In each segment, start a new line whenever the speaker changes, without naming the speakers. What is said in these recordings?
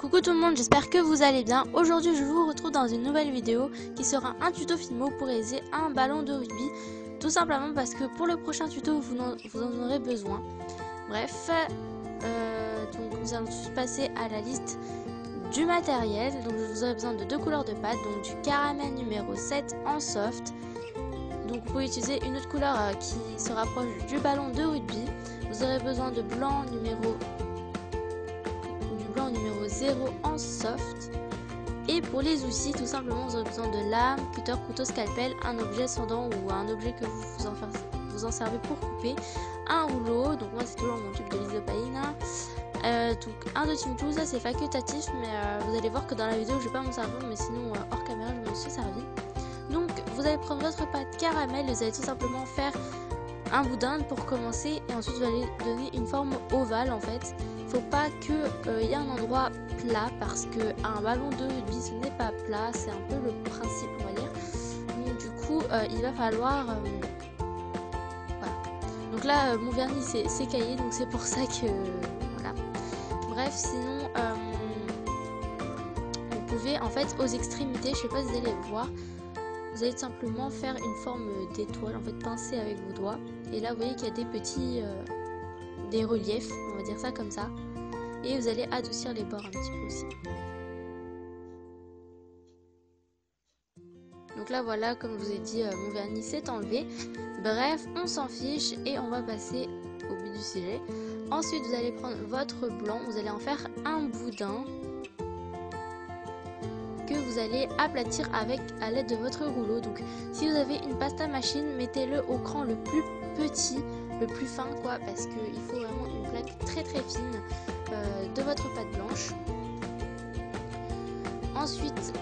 Coucou tout le monde, j'espère que vous allez bien. Aujourd'hui je vous retrouve dans une nouvelle vidéo qui sera un tuto filmo pour réaliser un ballon de rugby. Tout simplement parce que pour le prochain tuto vous en aurez besoin. Bref, donc nous allons tous passer à la liste du matériel. Donc vous aurez besoin de deux couleurs de pâte, donc du caramel numéro 7 en soft. Donc vous pouvez utiliser une autre couleur qui se rapproche du ballon de rugby. Vous aurez besoin de blanc numéro 0 en soft. Et pour les outils, tout simplement vous aurez besoin de lame, cutter, couteau, scalpel, un objet sans dents ou un objet que vous en servez pour couper, un rouleau, donc moi c'est toujours mon tube de lisse de pailline, donc un dotting tool, ça c'est facultatif, mais vous allez voir que dans la vidéo je vais pas m'en servir, mais sinon hors caméra je m'en suis servi. Donc vous allez prendre votre pâte caramel, vous allez tout simplement faire un boudin pour commencer et ensuite vous allez donner une forme ovale en fait. Faut pas que y ait un endroit plat parce que un ballon de rugby ce n'est pas plat, c'est un peu le principe on va dire. Donc du coup il va falloir voilà. Donc là mon vernis c'est caillé, donc c'est pour ça que voilà. Bref, sinon vous pouvez en fait aux extrémités, je sais pas si vous allez le voir, vous allez tout simplement faire une forme d'étoile, en fait pincer avec vos doigts. Et là vous voyez qu'il y a des petits des reliefs, on va dire ça comme ça. Et vous allez adoucir les bords un petit peu aussi. Donc là voilà, comme je vous ai dit, mon vernis s'est enlevé. Bref, on s'en fiche et on va passer au but du sujet. Ensuite vous allez prendre votre blanc, vous allez en faire un boudin que vous allez aplatir à l'aide de votre rouleau. Donc si vous avez une pasta machine, mettez-le au cran le plus petit, le plus fin quoi, parce qu'il faut vraiment une plaque très très fine de votre pâte blanche. Ensuite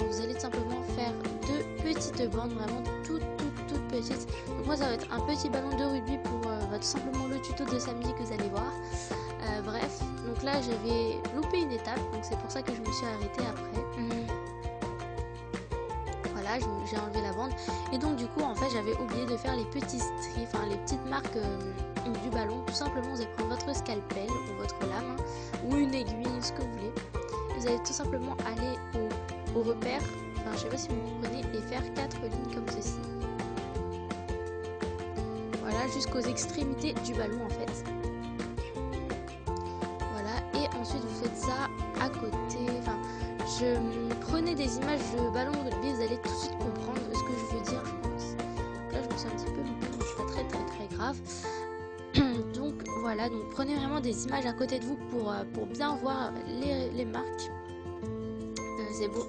vous allez tout simplement faire deux petites bandes, vraiment toutes petites. Donc moi ça va être un petit ballon de rugby pour tout simplement le tuto de samedi que vous allez voir. Bref, donc là j'avais loupé une étape, donc c'est pour ça que je me suis arrêtée après. Voilà, j'ai enlevé la bande et donc du coup en fait j'avais oublié de faire les petits stries, enfin les petites marques du ballon. Tout simplement vous allez prendre votre scalpel ou votre lame ou une aiguille, ce que vous voulez. Vous allez tout simplement aller au repère, enfin je sais pas si vous comprenez, et faire 4 lignes comme ceci. Voilà, jusqu'aux extrémités du ballon en fait. Ensuite vous faites ça à côté, enfin je prenais des images de ballon de rugby, vous allez tout de suite comprendre ce que je veux dire je pense. Là je me suis un petit peu loupée, mais c'est pas très grave. Donc voilà, donc prenez vraiment des images à côté de vous pour bien voir les marques.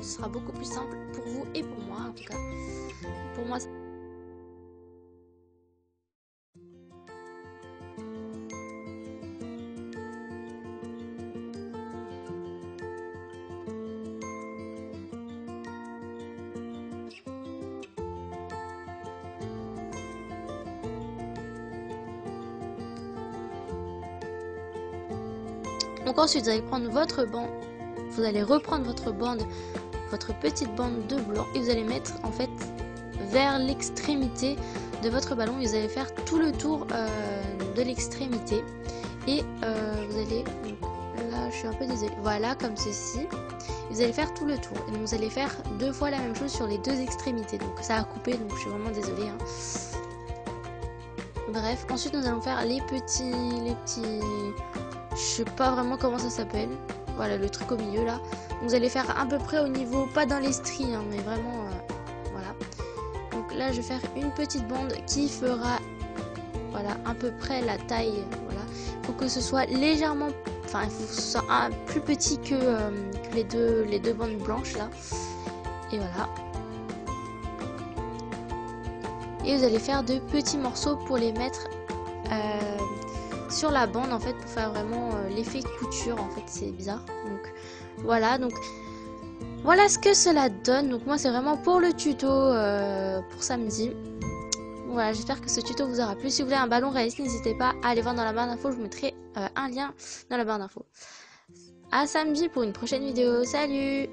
Ce sera beaucoup plus simple pour vous et pour moi en tout cas. Pour moi donc ensuite vous allez prendre votre bande, vous allez reprendre votre bande, votre petite bande de blanc et vous allez mettre en fait vers l'extrémité de votre ballon et vous allez faire tout le tour de l'extrémité et vous allez, donc là je suis un peu désolée, voilà comme ceci, vous allez faire tout le tour et donc vous allez faire deux fois la même chose sur les deux extrémités, donc ça a coupé donc je suis vraiment désolée hein. Bref, ensuite nous allons faire les petits je sais pas vraiment comment ça s'appelle. Voilà le truc au milieu là. Vous allez faire à peu près au niveau, pas dans les stries hein, mais vraiment voilà. Donc là je vais faire une petite bande qui fera voilà à peu près la taille. Voilà. Faut que ce soit légèrement, enfin il faut que ce soit plus petit que les deux bandes blanches là. Et voilà. Et vous allez faire de petits morceaux pour les mettre sur la bande en fait pour faire vraiment l'effet couture en fait, c'est bizarre. Donc voilà ce que cela donne. Donc moi c'est vraiment pour le tuto pour samedi. Voilà, j'espère que ce tuto vous aura plu. Si vous voulez un ballon réaliste, n'hésitez pas à aller voir dans la barre d'infos, je vous mettrai un lien dans la barre d'infos. À samedi pour une prochaine vidéo, salut.